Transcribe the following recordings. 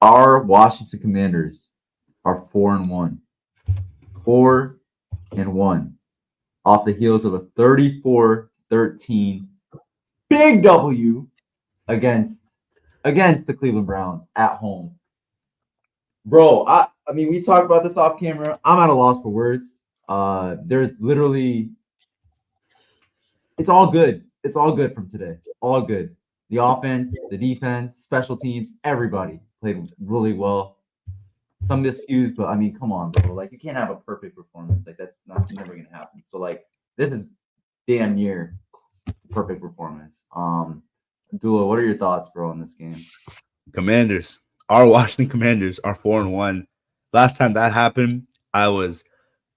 Our Washington Commanders are 4-1. 4-1. Off the heels of a 34-13 big W against the Cleveland Browns at home. Bro, I mean, we talked about this off camera. I'm at a loss for words. There's literally, it's all good. It's all good from today. All good. The offense, the defense, special teams, everybody played really well. Some miscues, but I mean, come on, bro. Like, you can't have a perfect performance. Like, that's never gonna happen. So, like, this is damn near perfect performance. Abdullah, what are your thoughts, bro, on this game? Commanders. Our Washington Commanders are 4-1. Last time that happened, I was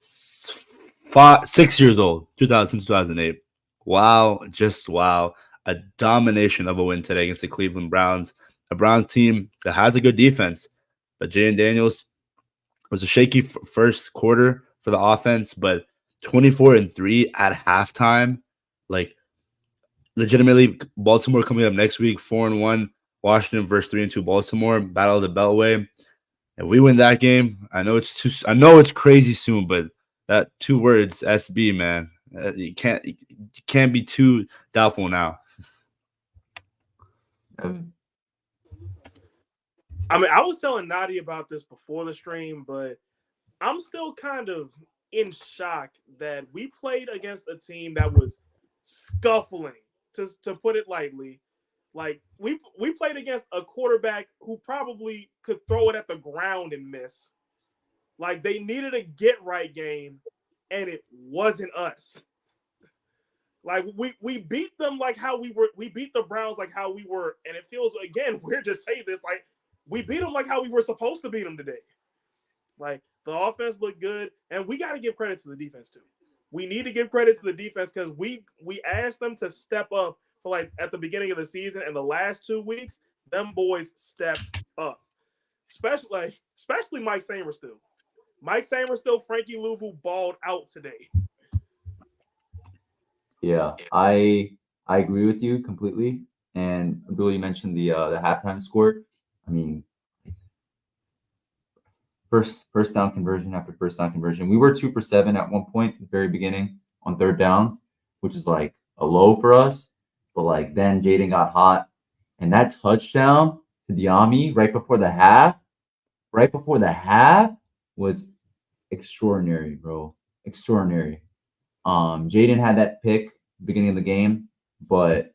6 years old, 2008. Wow, just wow. A domination of a win today against the Cleveland Browns. A Browns team that has a good defense, but Jayden Daniels was a shaky first quarter for the offense, but 24-3 at halftime. Like, legitimately, Baltimore coming up next week, 4-1. Washington versus 3-2 Baltimore, Battle of the Beltway. If we win that game, I know it's crazy soon, but that 2 words SB, man, you can't be too doubtful now. I mean, I was telling Nadia about this before the stream, but I'm still kind of in shock that we played against a team that was scuffling, to put it lightly. Like, we played against a quarterback who probably could throw it at the ground and miss. Like, they needed a get-right game, and it wasn't us. Like, we beat them like how we beat the Browns like how we were, and it feels, again, weird to say this, like, we beat them like how we were supposed to beat them today. Like, the offense looked good, and we got to give credit to the defense, too. We need to give credit to the defense because we asked them to step up for, like, at the beginning of the season, and the last 2 weeks, them boys stepped up. Especially Mike Sainristil. Mike Sainristil, Frankie Louvu balled out today. Yeah, I agree with you completely. And Abdullah, you mentioned the halftime score. I mean, first down conversion after first down conversion. We were 2 for 7 at one point at the very beginning on third downs, which is like a low for us. But like then Jayden got hot, and that touchdown to Diami right before the half was extraordinary, bro. Extraordinary. Jayden had that pick beginning of the game, but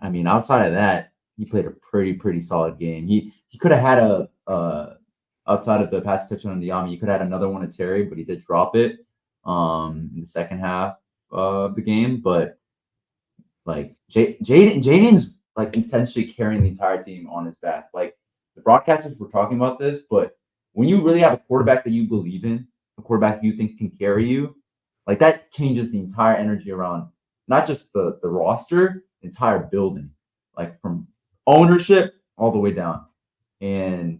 I mean, outside of that, he played a pretty solid game. He could have had a outside of the pass touchdown on Diami, he could have had another one at Terry, but he did drop it in the second half of the game. But like Jayden's like essentially carrying the entire team on his back. Like, the broadcasters were talking about this, but when you really have a quarterback that you believe in, a quarterback you think can carry you, like, that changes the entire energy around not just the roster, the entire building, like from ownership all the way down. And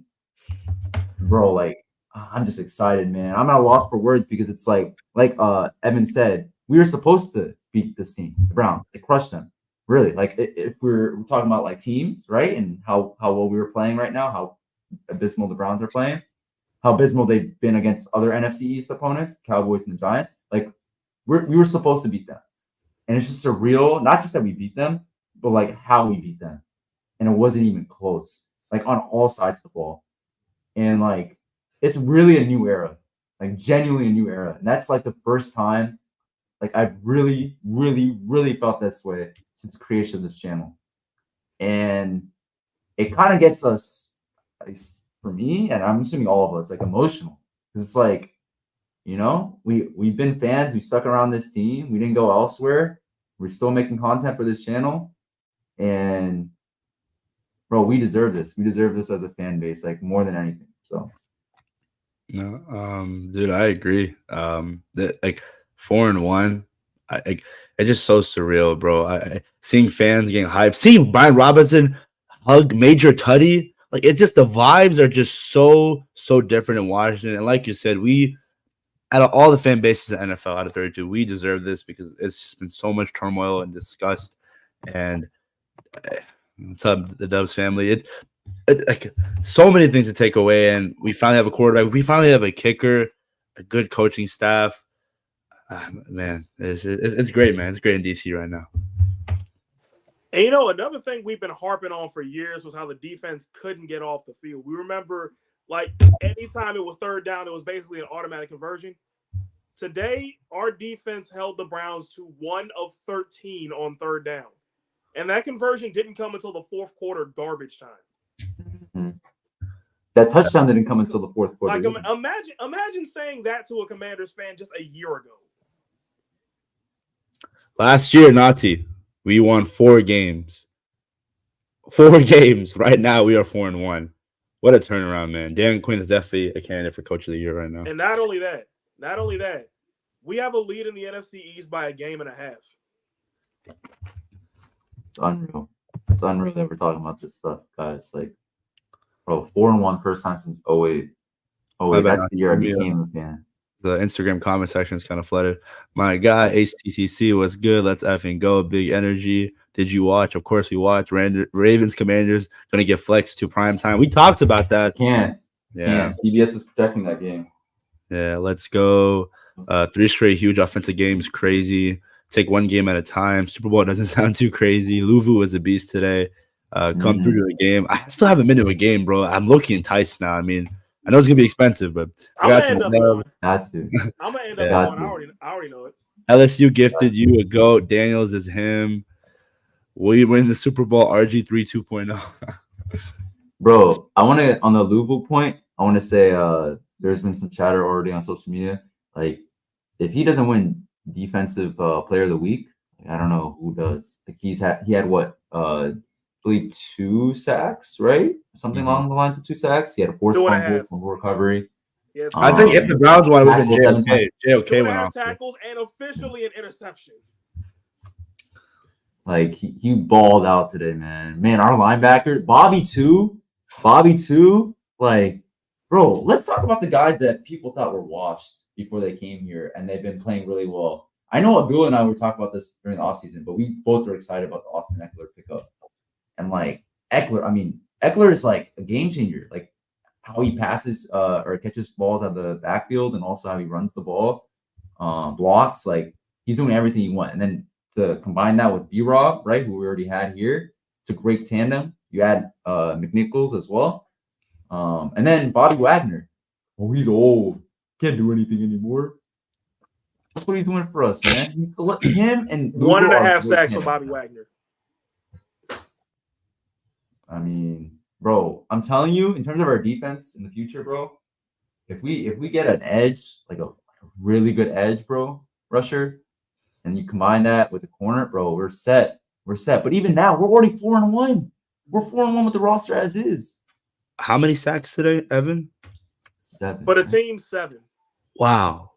bro, like, I'm just excited, man. I'm at a loss for words because it's like Evan said, we were supposed to beat this team, the Browns. They crushed them. Really, like, if we're talking about like teams, right, and how well we were playing right now, how abysmal the Browns are playing, how abysmal they've been against other NFC East opponents, Cowboys and the Giants. Like, we were supposed to beat them, and it's just surreal. Not just that we beat them, but like how we beat them, and it wasn't even close. Like, on all sides of the ball, and like, it's really a new era, like genuinely a new era, and that's like the first time like I've really felt this way since the creation of this channel. And it kind of gets us, at least for me, and I'm assuming all of us, like, emotional. Because it's like, we've been fans, we stuck around this team, we didn't go elsewhere, we're still making content for this channel, and bro, we deserve this. We deserve this as a fan base, like, more than anything. So No, dude, I agree. That, like, 4-1, it's just so surreal, bro. Seeing fans getting hyped, seeing Brian Robinson hug Major Tuddy, like, it's just the vibes are just so different in Washington. And like you said, we, out of all the fan bases in the NFL, out of 32, we deserve this because it's just been so much turmoil and disgust. And what's up, the Dubs family? like so many things to take away, and we finally have a quarterback. We finally have a kicker, a good coaching staff. Man, it's great, man. It's great in DC right now. And you know, another thing we've been harping on for years was how the defense couldn't get off the field. We remember, like, anytime it was third down, it was basically an automatic conversion. Today, our defense held the Browns to 1 of 13 on third down. And that conversion didn't come until the fourth quarter garbage time. Mm-hmm. That touchdown didn't come until the fourth quarter. Like, imagine saying that to a Commanders fan just a year ago. Last year, Nati, we won 4 games. 4 games. Right now, we are 4-1. What a turnaround, man. Dan Quinn is definitely a candidate for Coach of the Year right now. And not only that, we have a lead in the NFC East by a game and a half. It's unreal. It's unreal that we're talking about this stuff, guys. Like, bro, 4-1 first time since 08. That's the year I became a fan. The Instagram comment section is kind of flooded. My guy, HTCC, was good. Let's effing go. Big energy. Did you watch? Of course we watched. Ravens Commanders going to get flexed to prime time. We talked about that. Can't. CBS is protecting that game. Yeah, let's go. 3 straight huge offensive games. Crazy. Take one game at a time. Super Bowl doesn't sound too crazy. Luvu is a beast today. Come through to the game. I still haven't been to a game, bro. I'm looking enticed now. I mean, I know it's gonna be expensive, but I'm gonna end up going. I already know it. LSU gifted you a GOAT. Daniels is him. Will you win the Super Bowl? RG3 2.0. Bro, I want to, on the Louisville point, I want to say there's been some chatter already on social media. Like, if he doesn't win Defensive Player of the Week, I don't know who does. Like, he had what? I believe 2 sacks, right? Something along the lines of 2 sacks. He had a forced fumble recovery. Yeah, I think if the Browns won, it would have been JOK went off. Tackles and officially an interception. Like, he balled out today, man. Man, our linebacker, Bobby too. Like, bro, let's talk about the guys that people thought were washed before they came here, and they've been playing really well. I know Abdullah and I were talking about this during the offseason, but we both were excited about the Austin Eckler pickup. And, like, Eckler is, like, a game changer. Like, how he passes or catches balls out of the backfield, and also how he runs the ball, blocks. Like, he's doing everything you want. And then to combine that with B-Rob, right, who we already had here, it's a great tandem. You add McNichols as well. And then Bobby Wagner. Oh, he's old. Can't do anything anymore. That's what he's doing for us, man. He's him and 1.5 sacks for Bobby Wagner. I mean, bro, I'm telling you, in terms of our defense in the future, bro, if we get an edge, like a really good edge, bro, rusher, and you combine that with the corner, bro, we're set. But even now, we're already 4-1. We're 4-1 with the roster as is. How many sacks today, Evan? 7. But a team 7. Wow.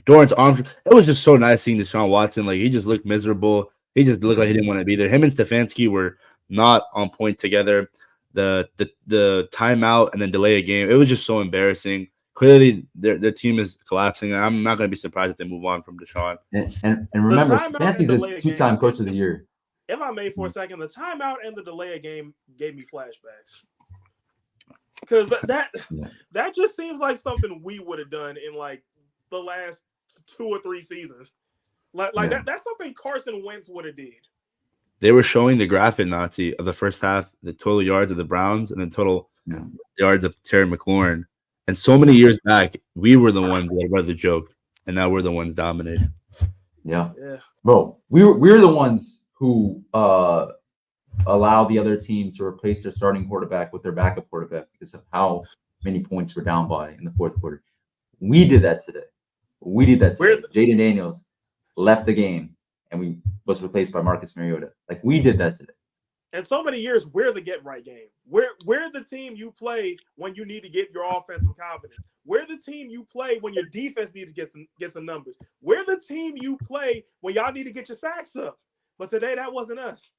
Dorrance Armstrong. It was just so nice seeing Deshaun Watson. Like, he just looked miserable. He just looked like he didn't want to be there. Him and Stefanski were not on point together. The timeout and then delay a game. It was just so embarrassing. Clearly, their team is collapsing. And I'm not going to be surprised if they move on from Deshaun. And remember, Stefanski's a 2-time Coach of the Year. If I may for a second, the timeout and the delay of game gave me flashbacks. Because that just seems like something we would have done in, like, the last 2 or 3 seasons. That's something Carson Wentz would have did. They were showing the graphic, Nazi, of the first half, the total yards of the Browns and the total yards of Terry McLaurin. And so many years back, we were the ones that rather joked, and now we're the ones dominating. Yeah. Bro, we're the ones who allow the other team to replace their starting quarterback with their backup quarterback because of how many points we're down by in the fourth quarter. We did that today. Jayden Daniels left the game, and we was replaced by Marcus Mariota. Like, we did that today. And so many years, we're the get-right game. We're the team you play when you need to get your offense some confidence. We're the team you play when your defense needs to get some numbers. We're the team you play when y'all need to get your sacks up. But today, that wasn't us.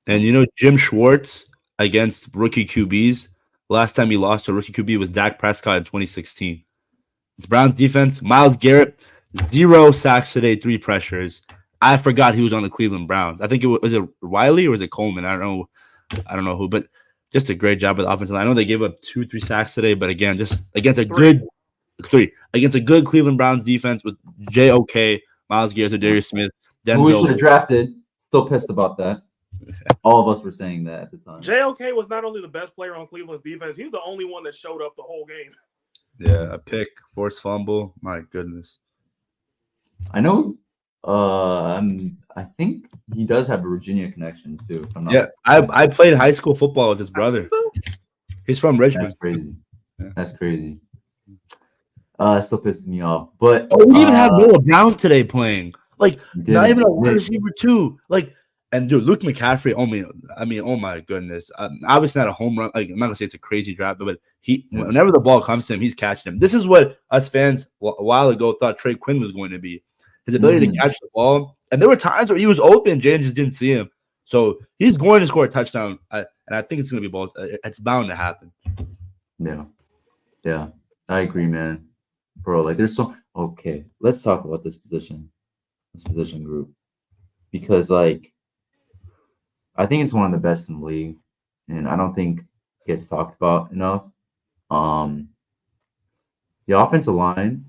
And, you know, Jim Schwartz against rookie QBs, last time he lost to a rookie QB was Dak Prescott in 2016. It's Browns defense. Myles Garrett, 0 sacks today, 3 pressures. I forgot he was on the Cleveland Browns. I think was it Wiley or was it Coleman? I don't know who, but just a great job with the offensive line. I know they gave up 2-3 sacks today, but again, just against a good Cleveland Browns defense with JOK, Myles Garrett, Darius Smith, Who we should Denzel. have drafted. Still pissed about that. All of us were saying that at the time. JOK was not only the best player on Cleveland's defense, he's the only one that showed up the whole game. Yeah, a pick, forced fumble. My goodness. I know. I think he does have a Virginia connection too. If I'm not Yeah, mistaken. I played high school football with his brother. So, He's from Richmond. That's crazy. Yeah. That's crazy. It still pisses me off. But Oh, we even had Noah Brown today playing. Like, not even a wide did. receiver too. Like, and dude, Luke McCaffrey. Oh my goodness. Obviously not a home run. Like, I'm not gonna say it's a crazy draft, but whenever the ball comes to him, he's catching him. This is what us fans a while ago thought Trey Quinn was going to be. His ability to catch the ball. And there were times where he was open, Jayden just didn't see him. So he's going to score a touchdown. And I think it's going to be both. It's bound to happen. Yeah, I agree, man. Bro, like there's so okay. Let's talk about this position group, because like I think it's one of the best in the league, and I don't think it gets talked about enough. The offensive line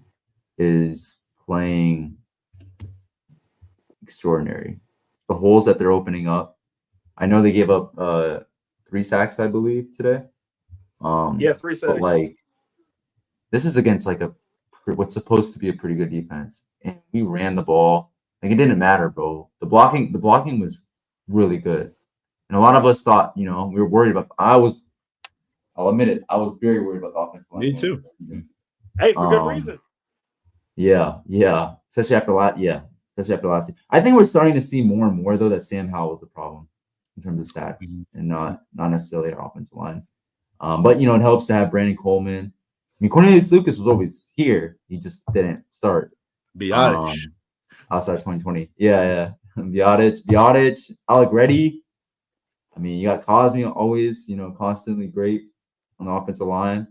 is playing extraordinary. The holes that they're opening up. I know they gave up 3 sacks, I believe, today. 3 sacks. But like, this is against like what's supposed to be a pretty good defense, and we ran the ball. Like, it didn't matter, bro. The blocking was really good, and a lot of us thought, we were worried about. I'll admit it. I was very worried about the offensive line. Me too. Hey, for good reason. Yeah. Especially after last year. I think we're starting to see more and more though that Sam Howell was the problem in terms of sacks and not necessarily our offensive line. But it helps to have Brandon Coleman. I mean, Cornelius Lucas was always here. He just didn't start. Biotic. Outside of 2020. Yeah. Biotic, Alec Reddy. I mean, you got Cosme always, constantly great on the offensive line.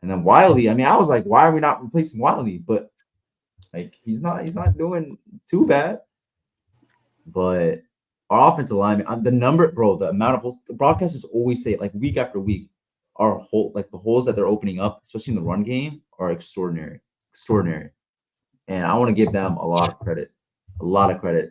And then Wiley. I mean, I was like, why are we not replacing Wiley? But like, he's not doing too bad. But our offensive line, the amount of the broadcasters always say it, like week after week, the holes that they're opening up, especially in the run game, are extraordinary. And I want to give them a lot of credit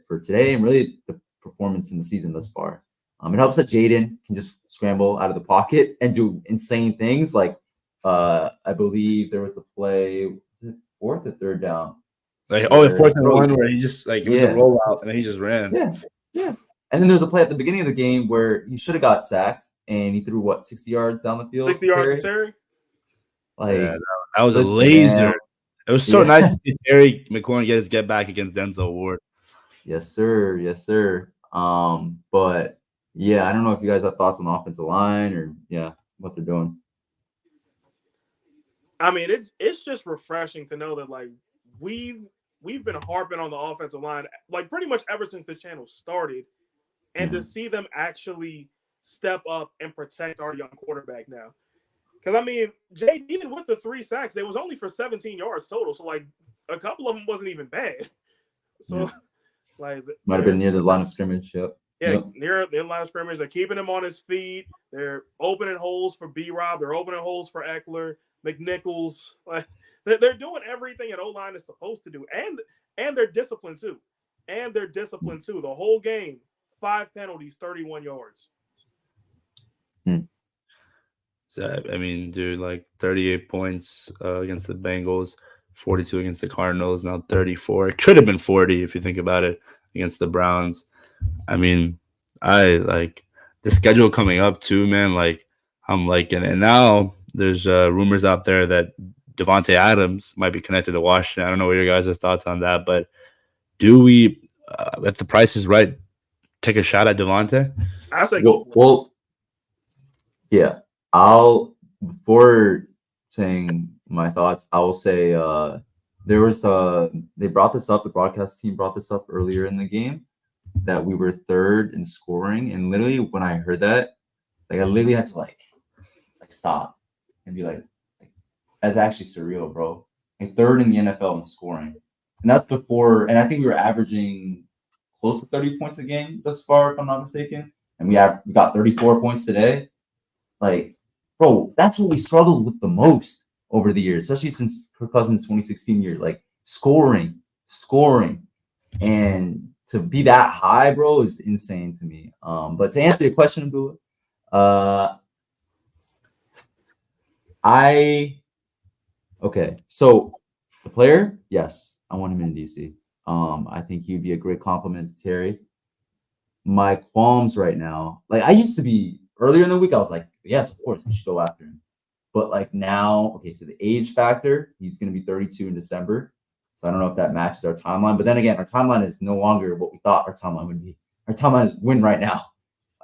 for today and really the performance in the season thus far. It helps that Jayden can just scramble out of the pocket and do insane things. Like, I believe there was a play, was it 4th or 3rd down? Like, 4th and 1 where he just it was a rollout and then he just ran. Yeah. And then there's a play at the beginning of the game where he should have got sacked and he threw 60 yards down the field. 60 yards to Terry. Like, that was a laser. Man. It was so nice to see Terry McLaurin get back against Denzel Ward. Yes, sir. But yeah, I don't know if you guys have thoughts on the offensive line or what they're doing. I mean, it's just refreshing to know that like we've been harping on the offensive line like pretty much ever since the channel started, and to see them actually step up and protect our young quarterback now. Because I mean, Jay, even with the 3 sacks, they was only for 17 yards total, so like a couple of them wasn't even bad. So like might have been near the line of scrimmage. Near the line of scrimmage. They're keeping him on his feet. They're opening holes for B-Rob. They're opening holes for Eckler, McNichols. Like, they're doing everything an O-line is supposed to do. And they're disciplined too. The whole game, 5 penalties, 31 yards. So, I mean, dude, like 38 points against the Bengals, 42 against the Cardinals, now 34. It should have been 40 if you think about it against the Browns. I mean, I like the schedule coming up too, man. Like, I'm liking it. And now there's rumors out there that Devontae Adams might be connected to Washington. I don't know what your guys' thoughts on that, but do we, if the price is right, take a shot at Devontae? I say go for it. Well, yeah. Before saying my thoughts, I will say they brought this up, the broadcast team brought this up earlier in the game, that we were 3rd in scoring. And literally when I heard that, like I literally had to like stop and be like that's actually surreal, bro. Like 3rd in the NFL in scoring. And that's before, and I think we were averaging close to 30 points a game thus far, if I'm not mistaken. And we got 34 points today. Like, bro, that's what we struggled with the most over the years, especially since Kirk Cousins' 2016 year. Like, scoring. And to be that high, bro, is insane to me. But to answer your question, Abdullah, okay. So the player, yes, I want him in DC. I think he'd be a great compliment to Terry. My qualms right now, like I used to be earlier in the week, I was like, yes, of course, we should go after him. But like now, okay, so the age factor, he's going to be 32 in December. So I don't know if that matches our timeline. But then again, our timeline is no longer what we thought our timeline would be. Our timeline is win right now.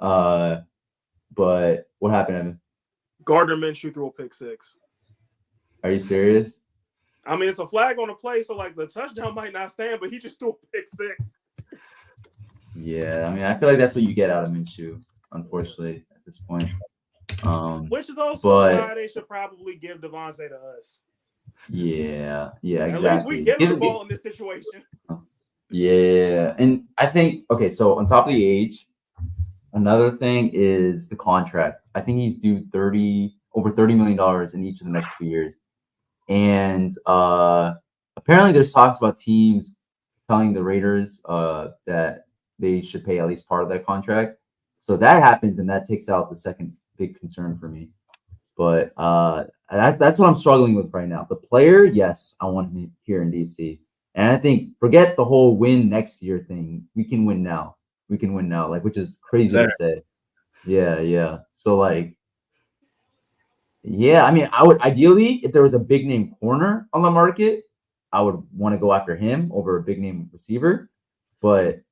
But what happened, Evan? Gardner Minshew threw a pick 6. Are you serious? I mean, it's a flag on the play, so like the touchdown might not stand, but he just threw a pick 6. Yeah, I mean, I feel like that's what you get out of Minshew, unfortunately, at this point. Which is also why they should probably give Devontae to us. Yeah, exactly. At least we give him the ball in this situation. Yeah, and I think, okay, so on top of the age, another thing is the contract. I think he's due over $30 million in each of the next 2 years. And apparently there's talks about teams telling the Raiders that they should pay at least part of that contract. So that happens, and that takes out the second big concern for me. But that's what I'm struggling with right now. The player, yes, I want him here in DC. And I think forget the whole win next year thing. We can win now. Like, which is crazy to say. Yeah. So like, yeah, I mean, I would ideally, if there was a big name corner on the market, I would want to go after him over a big name receiver. But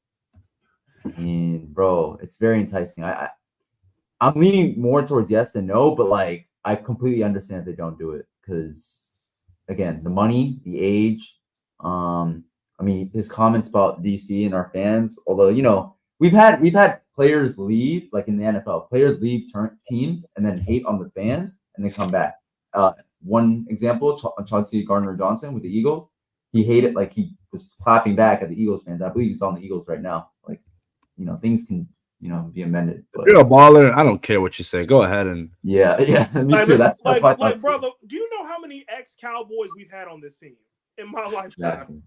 I mean, bro, it's very enticing. I'm leaning more towards yes than no, but like I completely understand if they don't do it because, again, the money, the age. I mean, his comments about DC and our fans. Although we've had players leave, like in the NFL, players leave teams and then hate on the fans and then come back. One example, Chauncey Gardner-Johnson with the Eagles, he hated, like he was clapping back at the Eagles fans. I believe he's on the Eagles right now. Like, things can be amended. But you're a baller. I don't care what you say. Go ahead and yeah, me too. That's like brother. Too. Do you know how many ex-Cowboys we've had on this team in my lifetime?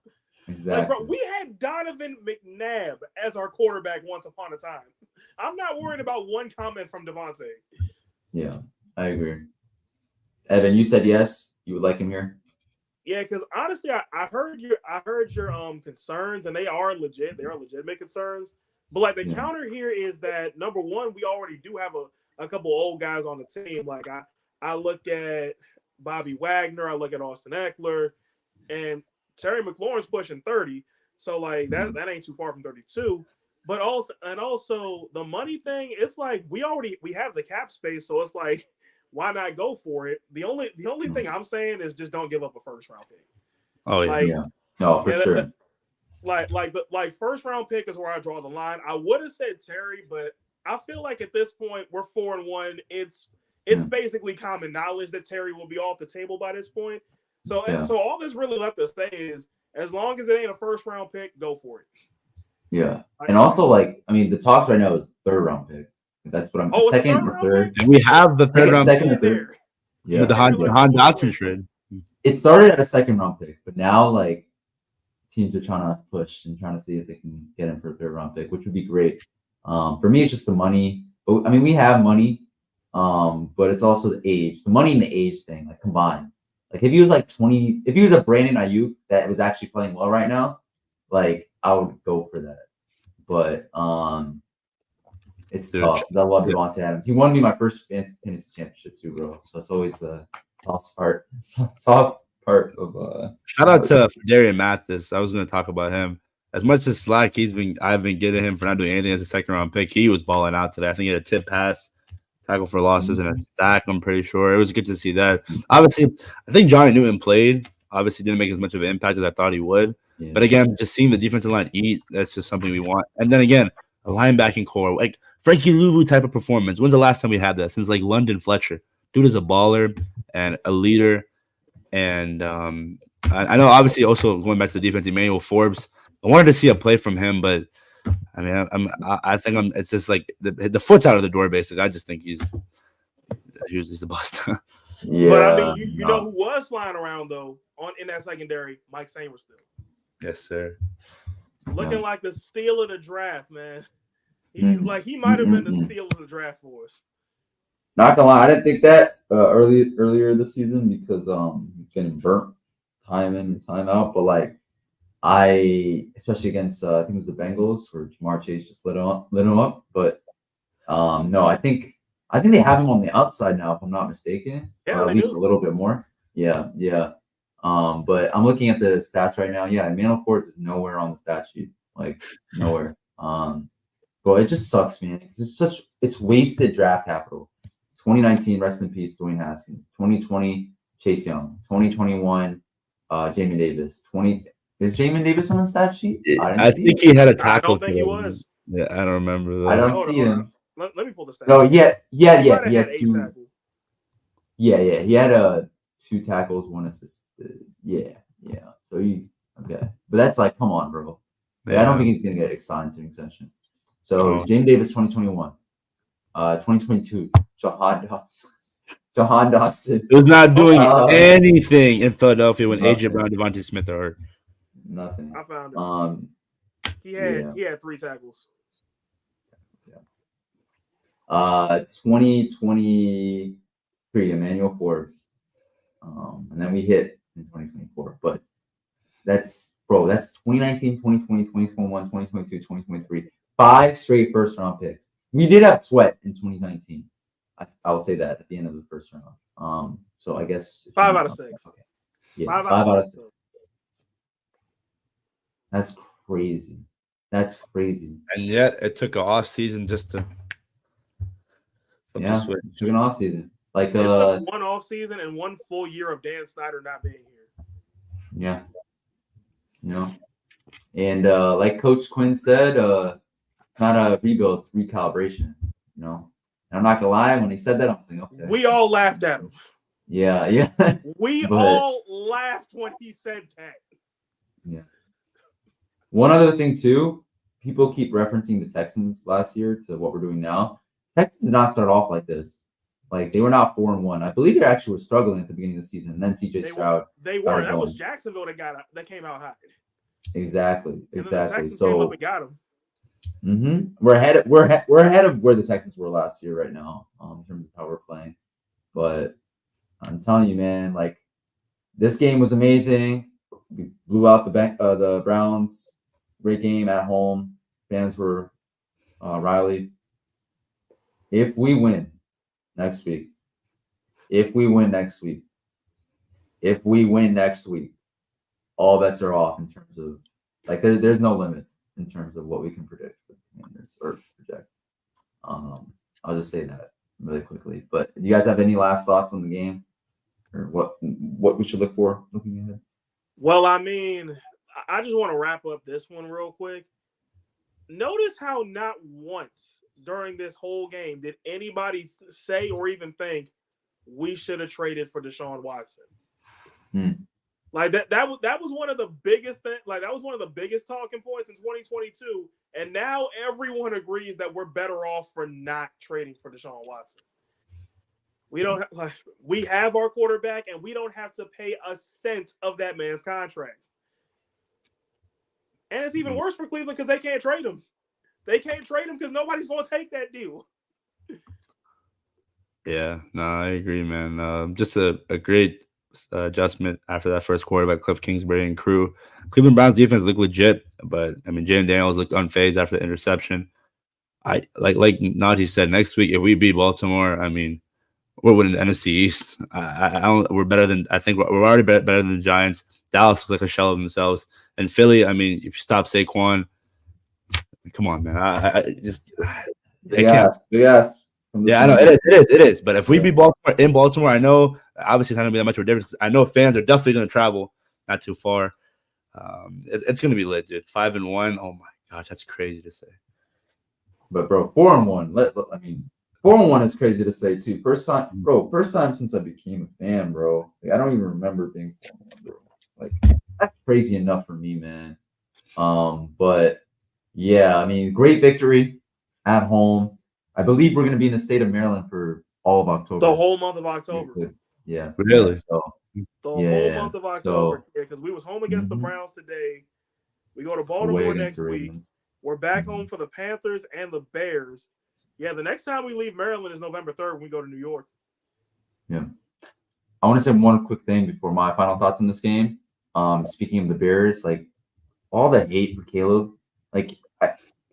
Exactly. Like, bro, we had Donovan McNabb as our quarterback once upon a time. I'm not worried about one comment from Devontae. Yeah, I agree. Evan, you said yes, you would like him here. Yeah, because honestly, I heard your concerns, and they are legit. They are legitimate concerns. But like the counter here is that number one, we already do have a couple old guys on the team. Like I look at Bobby Wagner, I look at Austin Eckler, and Terry McLaurin's pushing 30. So like that ain't too far from 32. But also the money thing, it's like we have the cap space, so it's like why not go for it? The only thing I'm saying is just don't give up a first round pick. Oh yeah. Like, no, for sure. Like first round pick is where I draw the line. I would have said Terry, but I feel like at this point we're 4-1. It's basically common knowledge that Terry will be off the table by this point. So all that's really left to say is as long as it ain't a first round pick, go for it. Yeah, and also like I mean the talk right now is third round pick. That's what I'm second or third. And we have the third round second or third. Yeah, the Han Dotson trade. It started at a second round pick, but now like teams are trying to push and trying to see if they can get him for a third round pick, which would be great. For me, it's just the money. But I mean, we have money, but it's also the age, the money and the age thing, like combined. Like if he was like 20, if he was a Brandon Ayuk that was actually playing well right now, like I would go for that. But it's tough. I love Devontae Adams. He won me my first fantasy championship too, bro. So it's always the soft part of shout out to Darian Mathis. I was going to talk about him. As much as slack I've been getting him for not doing anything as a second round pick. He was balling out today. I think he had a tip pass, tackle for losses, and a sack. I'm pretty sure it was good to see that. Obviously, I think Johnny Newton played. Obviously, didn't make as much of an impact as I thought he would. Yeah. But again, just seeing the defensive line eat, that's just something we want. And then again, a linebacking core, like Frankie Louvu type of performance. When's the last time we had that? Since like London Fletcher. Dude is a baller and a leader. And I know, obviously, also going back to the defense, Emmanuel Forbes. I wanted to see a play from him, but I mean, I think it's just like the foot's out of the door. Basically, I just think he's the bust. Yeah. But I mean, you know who was flying around though in that secondary? Mike Sainristil. Yes, sir. Looking like the steal of the draft, man. He might have been the steal of the draft for us. Not gonna lie, I didn't think that earlier this season because he's getting burnt time in and time out. But like especially against I think it was the Bengals where Jamar Chase just lit him up. But no, I think they have him on the outside now, if I'm not mistaken. Yeah, or at least a little bit more. Yeah. But I'm looking at the stats right now. Yeah, Emmanuel Forbes is nowhere on the stat sheet. Like nowhere. But it just sucks, man. Because it's wasted draft capital. 2019, rest in peace, Dwayne Haskins. 2020, Chase Young. 2021, Jamin Davis. Is Jamin Davis on the stat sheet? I think he had a tackle. I don't think he was. Yeah, I don't remember that. I don't see him. Let me pull the stats. No, yeah. He had 8 two. tackles. Yeah. He had 2 tackles, 1 assist. Yeah. So okay. But that's like, come on, bro. Yeah. I don't think he's gonna get signed to an extension. So Jamin Davis, 2021. 2022, Jahan Dotson. He was not doing anything in Philadelphia when AJ Brown, Devontae Smith are hurt. Nothing. I found it. He had 3 tackles. Yeah. 2023, Emmanuel Forbes. And then we hit in 2024. But that's 2019, 2020, 2021, 2022, 2023. 5 straight first round picks. We did have sweat in 2019. I will say that at the end of the first round. So I guess 5 out of 6. Okay. Yeah, 5 out of 6. That's crazy. And yet it took an off season just to took an off season. Like it took 1 off season and 1 full year of Dan Snyder not being here. Yeah. And like Coach Quinn said, not a rebuild, it's recalibration, And I'm not gonna lie, when he said that, I'm saying, okay. We all laughed at him. Yeah. We all laughed when he said that. Yeah. One other thing too, people keep referencing the Texans last year to what we're doing now. Texans did not start off like this. Like they were not 4-1. I believe they actually were struggling at the beginning of the season. And then CJ Stroud. They were. That was Jacksonville that came out hot. Exactly. And then the Texans so came up and got him. We're ahead of where the Texans were last year right now, in terms of how we're playing. But I'm telling you, man, like this game was amazing. We blew out the Browns. Great game at home. Fans were Riley. If we win next week, all bets are off in terms of like there's no limits in terms of what we can predict for the Commanders or project. I'll just say that really quickly. But do you guys have any last thoughts on the game or what we should look for looking ahead? Well, I mean, I just want to wrap up this one real quick. Notice how not once during this whole game did anybody say or even think we should have traded for Deshaun Watson. Like that was one of the biggest things. Like that was one of the biggest talking points in 2022. And now everyone agrees that we're better off for not trading for Deshaun Watson. We have our quarterback, and we don't have to pay a cent of that man's contract. And it's even worse for Cleveland because they can't trade him. They can't trade him because nobody's going to take that deal. Yeah, no, I agree, man. Just a great adjustment after that first quarter by Cliff Kingsbury and crew. Cleveland Browns defense looked legit, but I mean, Jayden Daniels looked unfazed after the interception. Like Najee said, next week if we beat Baltimore, I mean, we're winning the NFC East. We're better than I think we're already better than the Giants. Dallas looks like a shell of themselves, and Philly. I mean, if you stop Saquon, come on, man. I can't. Big ass. Yeah, I know it is. But if we beat Baltimore in Baltimore, I know obviously it's not gonna be that much of a difference. I know fans are definitely gonna travel not too far. It's gonna be lit, dude. 5-1. Oh my gosh, that's crazy to say. But bro, 4-1. I mean, 4-1 is crazy to say too. First time since I became a fan, bro. Like, I don't even remember being 4-1, bro. Like that's crazy enough for me, man. But yeah, I mean, great victory at home. I believe we're going to be in the state of Maryland for all of October. The whole month of October. Yeah. Really? So The whole month of October. So, Yeah, because we was home against the Browns today. We go to away Baltimore against next the week. Ravens. We're back home for the Panthers and the Bears. Yeah, the next time we leave Maryland is November 3rd when we go to New York. Yeah. I want to say one quick thing before my final thoughts on this game. Speaking of the Bears, like all the hate for Caleb, like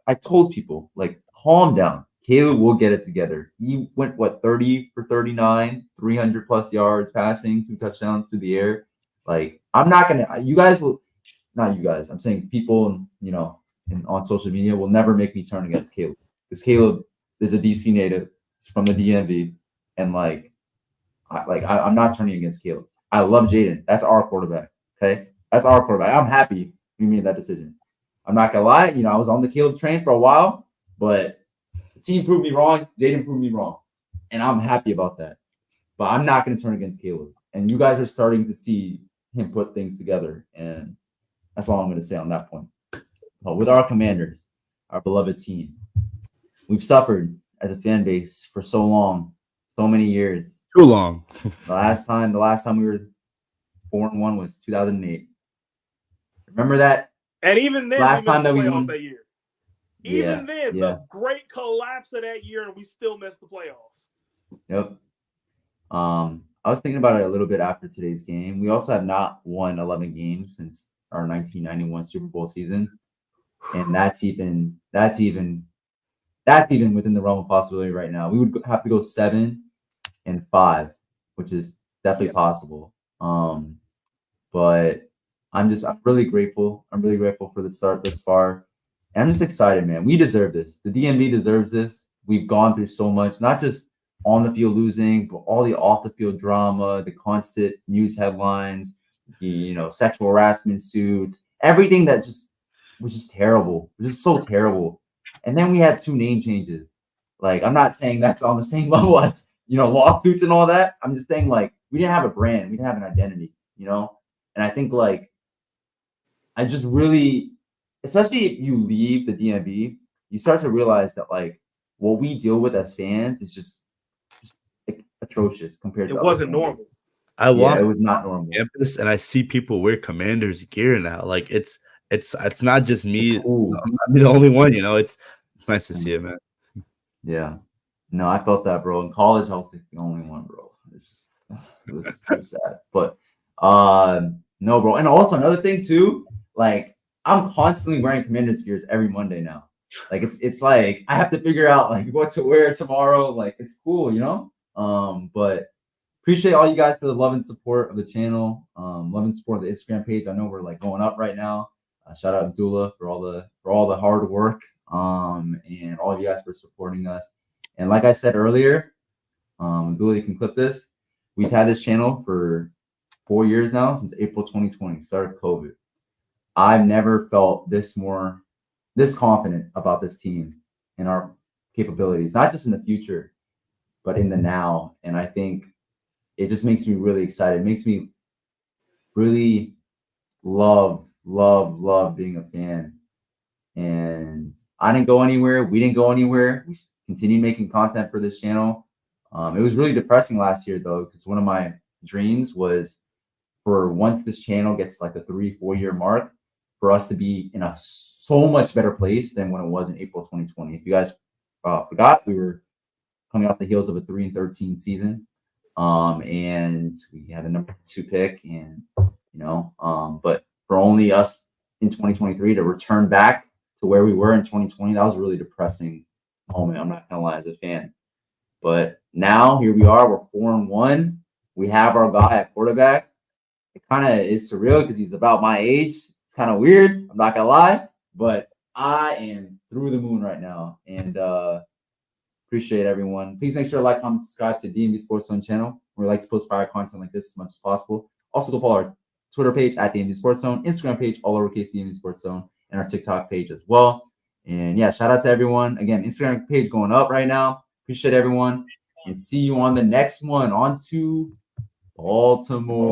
I told people, like, calm down. Caleb will get it together. He went, 30 for 39, 300 plus yards passing, 2 touchdowns through the air. Like, I'm not going to, you guys will, not you guys, I'm saying people, on social media will never make me turn against Caleb. Because Caleb is a DC native. He's from the DMV. And, I'm not turning against Caleb. I love Jayden. That's our quarterback. Okay? That's our quarterback. I'm happy we made that decision. I'm not gonna lie, I was on the Caleb train for a while, but the team proved me wrong. Jayden proved me wrong. And I'm happy about that. But I'm not gonna turn against Caleb. And you guys are starting to see him put things together. And that's all I'm gonna say on that point. But with our Commanders, our beloved team, we've suffered as a fan base for so long, so many years. Too long. The last time we were 4-1 was 2008. Remember that? And even then, last we missed time the that we playoffs won that year. Even then, the great collapse of that year, and we still missed the playoffs. Yep. I was thinking about it a little bit after today's game. We also have not won 11 games since our 1991 Super Bowl season, and that's even within the realm of possibility right now. We would have to go 7-5, which is definitely possible. But I'm really grateful. I'm really grateful for the start this far. And I'm just excited, man. We deserve this. The DMV deserves this. We've gone through so much, not just on the field losing, but all the off the field drama, the constant news headlines, the sexual harassment suits, everything that was just terrible. It was just so terrible. And then we had 2 name changes. Like, I'm not saying that's on the same level as lawsuits and all that. I'm just saying, like, we didn't have a brand, we didn't have an identity, And I think, like, I just really, especially if you leave the DMV, you start to realize that, like, what we deal with as fans is just like, atrocious compared to it wasn't normal. I walk it was not normal. Campus and I see people wear Commanders gear now. Like it's not just me. Cool. I'm not the only one. It's nice to see it, man. Yeah. No, I felt that, bro. In college, I was like the only one, bro. It's just it was sad. But no, bro. And also another thing too, like I'm constantly wearing Commanders gears every Monday now. Like it's like I have to figure out like what to wear tomorrow. Like it's cool, But appreciate all you guys for the love and support of the channel. Love and support of the Instagram page. I know we're like going up right now. Shout out Abdullah for all the hard work. And all of you guys for supporting us. And like I said earlier, Abdullah, you can clip this. We've had this channel for 4 years now, since April 2020, start of COVID. I've never felt this confident about this team and our capabilities, not just in the future, but in the now. And I think it just makes me really excited. It makes me really love being a fan. And I didn't go anywhere. We didn't go anywhere. We continued making content for this channel. It was really depressing last year, though, because one of my dreams was for once this channel gets like a 3-4 year mark, for us to be in a so much better place than when it was in April 2020. If you guys forgot, we were coming off the heels of a 3-13 season. And we had a number 2 pick, and but for only us in 2023 to return back to where we were in 2020, that was a really depressing moment. I'm not gonna lie, as a fan. But now here we are, we're 4-1. We have our guy at quarterback. It kind of is surreal because he's about my age. It's kind of weird, I'm not gonna lie, but I am through the moon right now. And appreciate everyone. Please make sure to like, comment, subscribe to DMVSportsZone channel. We like to post fire content like this as much as possible. Also, go follow our Twitter page at DMVSportsZone, Instagram page, all lowercase DMVSportsZone, and our TikTok page as well. And yeah, shout out to everyone. Again, Instagram page going up right now. Appreciate everyone. And see you on the next one. On to Baltimore.